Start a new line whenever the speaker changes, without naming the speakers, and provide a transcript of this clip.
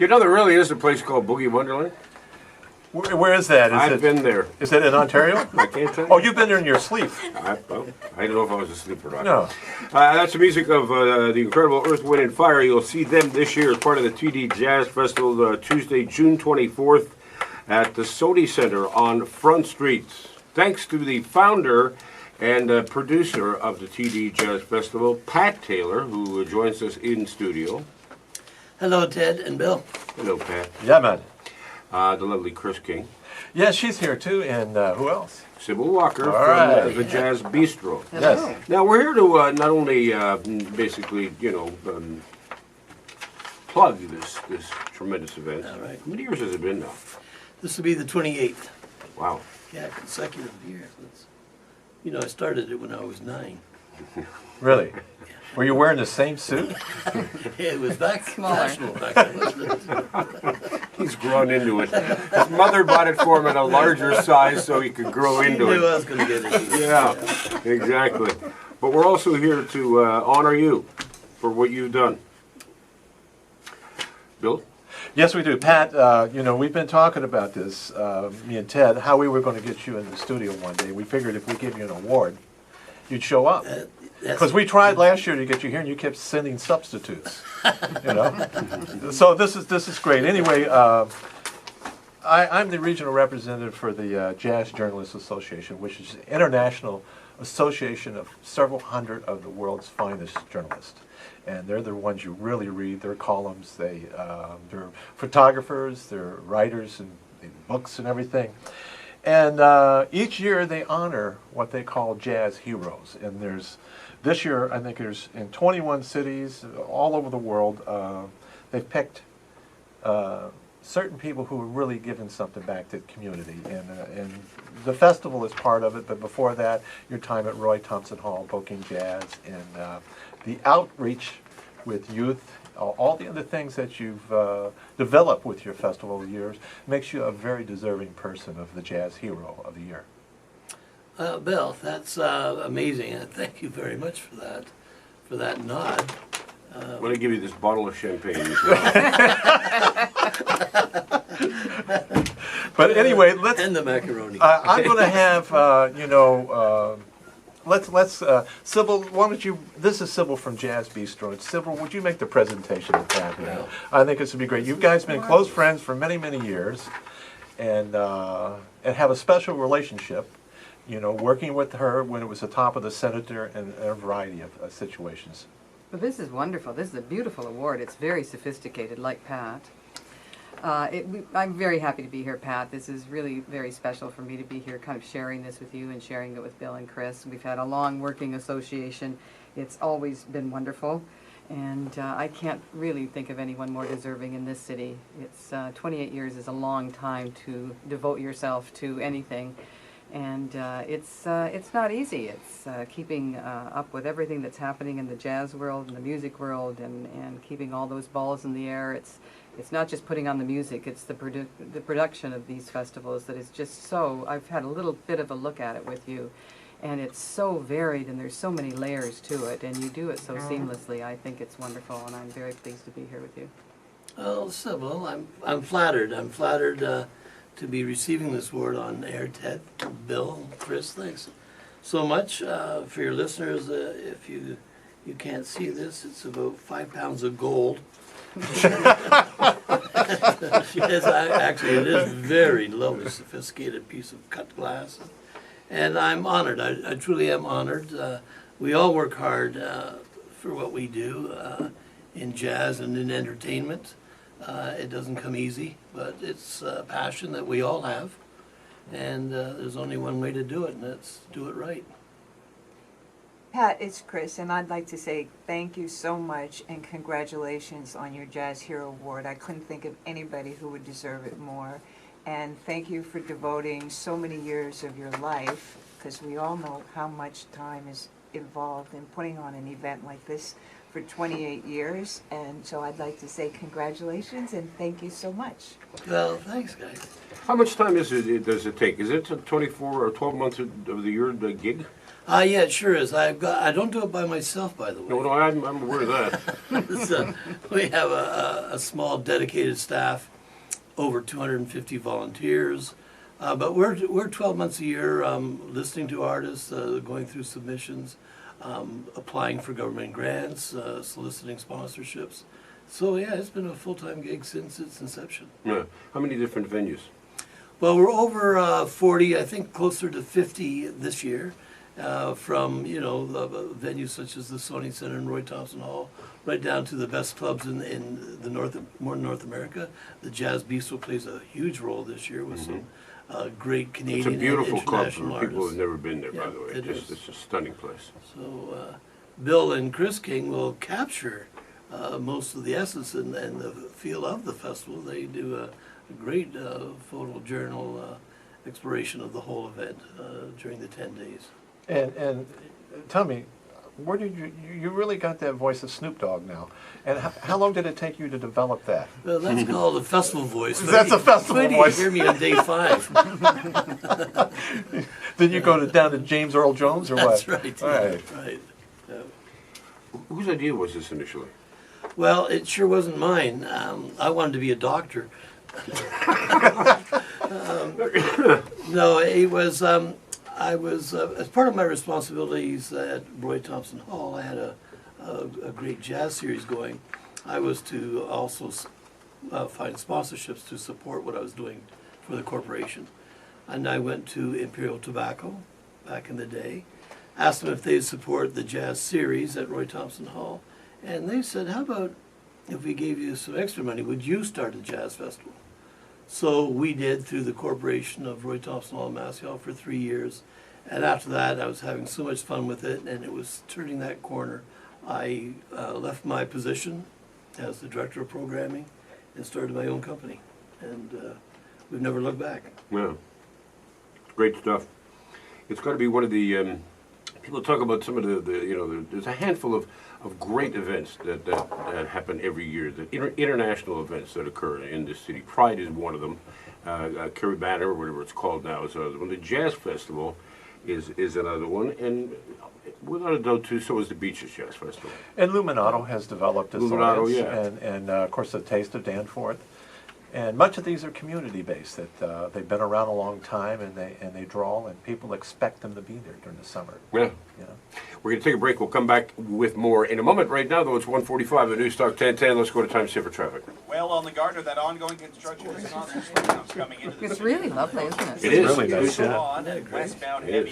You know, there really is a place called Boogie Wonderland.
Where is that?
I've been there.
Is it in Ontario?
I can't tell you.
Oh, you've been there in your sleep.
I don't know if I was asleep or not.
No.
That's the music of the incredible Earth, Wind, and Fire. You'll see them this year as part of the TD Jazz Festival, Tuesday, June 24th at the Sodi Center on Front Street. Thanks to the founder and producer of the TD Jazz Festival, Pat Taylor, who joins us in studio.
Hello, Ted and Bill.
Hello, Pat.
Yeah, man.
The lovely Kris King.
Yeah, she's here too, and who else?
Sybil Walker
All
from
right.
the Jazz Bistro.
Yes.
Now, we're here to not only basically, plug this tremendous event.
All right.
How many years has it been now?
This will be the 28th.
Wow.
Yeah, consecutive years. I started it when I was 9.
Really? Were you wearing the same suit?
It was fashionable back then, wasn't it?
He's grown into it. His mother bought it for him in a larger size so he could grow into
Knew I
it.
was going to get it.
Yeah, exactly. But we're also here to honor you for what you've done. Bill?
Yes, we do. Pat, we've been talking about this, me and Ted, how we were going to get you in the studio one day. We figured if we give you an award, you'd show up. Because we tried last year to get you here, and you kept sending substitutes. So this is great. Anyway, I'm the regional representative for the Jazz Journalists Association, which is an international association of several hundred of the world's finest journalists. And they're the ones you really read their columns. They're photographers, they're writers and books and everything. And each year they honor what they call jazz heroes. And this year, I think there's in 21 cities all over the world, they've picked certain people who have really given something back to the community. And the festival is part of it, but before that, your time at Roy Thompson Hall, booking jazz, and the outreach with youth, all the other things that you've developed with your festival over the years makes you a very deserving person of the Jazz Hero of the Year.
Bill, that's amazing. Thank you very much for that nod.
I'm going to give you this bottle of champagne as well.
But anyway,
and the macaroni.
I'm going to have let's Sybil, why don't you? This is Sybil from Jazz Bistro. And Sybil, would you make the presentation of that?
Yeah.
I think this would be great. You guys have been close friends for many, many years, and have a special relationship. Working with her when it was the top of the senator in a variety of situations.
Well, this is wonderful. This is a beautiful award. It's very sophisticated, like Pat. I'm very happy to be here, Pat. This is really very special for me to be here, kind of sharing this with you and sharing it with Bill and Kris. We've had a long working association. It's always been wonderful. And I can't really think of anyone more deserving in this city. It's 28 years is a long time to devote yourself to anything. And it's not easy. It's keeping up with everything that's happening in the jazz world and the music world, and keeping all those balls in the air. It's not just putting on the music. It's the production of these festivals that is just so. I've had a little bit of a look at it with you, and it's so varied, and there's so many layers to it, and you do it so seamlessly. I think it's wonderful, and I'm very pleased to be here with you.
Oh, Sybil, I'm flattered. I'm flattered. To be receiving this award on air, Ted, Bill, Kris, thanks so much. For your listeners, if you can't see this, it's about 5 pounds of gold. Actually, it is a very lovely, sophisticated piece of cut glass. And I'm honored. I truly am honored. We all work hard for what we do in jazz and in entertainment. It doesn't come easy, but it's a passion that we all have, and there's only one way to do it, and that's do it right.
Pat, it's Kris, and I'd like to say thank you so much and congratulations on your Jazz Hero Award. I couldn't think of anybody who would deserve it more. And thank you for devoting so many years of your life, because we all know how much time is involved in putting on an event like this for 28 years, and so I'd like to say congratulations and thank you so much.
Well, thanks, guys.
How much time does it take? Is it 24 or 12 months of the year, the gig?
Yeah, it sure is. I don't do it by myself, by the way.
No, I'm aware of that.
So, we have a small dedicated staff, over 250 volunteers. But we're 12 months a year listening to artists, going through submissions, applying for government grants, soliciting sponsorships. So yeah, it's been a full-time gig since its inception.
Yeah. How many different venues?
Well, we're over 40, I think closer to 50 this year, from the venues such as the Sony Center and Roy Thompson Hall, right down to the best clubs in the North America. The Jazz Bistro plays a huge role this year with some great Canadian
It's a beautiful
and
club
international
for
artists.
people who've never been there, by
Yeah,
the way.
it is.
It's a stunning place.
So Bill and Kris King will capture most of the essence and the feel of the festival. They do a great photojournal exploration of the whole event during the 10 days.
And tell me, where did you really got that voice of Snoop Dogg now? And how long did it take you to develop that?
Well, that's called a festival voice.
That's a festival
Wait till
voice.
you hear me on day 5.
Then you go down to James Earl Jones or what?
That's right.
All right.
Right. Yeah.
Whose idea was this initially?
Well, it sure wasn't mine. I wanted to be a doctor. No, it was. I was as part of my responsibilities at Roy Thompson Hall. I had a great jazz series going. I was to also find sponsorships to support what I was doing for the corporation, and I went to Imperial Tobacco back in the day, asked them if they'd support the jazz series at Roy Thompson Hall, and they said, "How about if we gave you some extra money? Would you start a jazz festival?" So we did through the corporation of Roy Thompson Hall and Massey Hall for 3 years. And after that, I was having so much fun with it, and it was turning that corner. I left my position as the director of programming and started my own company. And we've never looked back.
Yeah. Great stuff. It's got to be one of the, people talk about some of there's a handful of great events that happen every year, the international events that occur in this city. Pride is one of them. Kerry Banner, or whatever it's called now, is another one. The Jazz Festival is another one. And without a doubt, too, so is the Beaches Jazz Festival.
And Luminato has developed its
Luminato,
audience,
yeah.
and of course the Taste of Danforth. And much of these are community-based, that they've been around a long time, and they draw, and people expect them to be there during the summer.
Yeah.
You know?
We're going to take a break. We'll come back with more in a moment. Right now, though, it's 1:45 at News Talk 1010. Let's go to time saver traffic.
Well, on the Gardner, that ongoing construction is coming into the
It's
city.
really lovely, isn't it?
It is.
Really nice, yeah.
On westbound
It
heavy
is.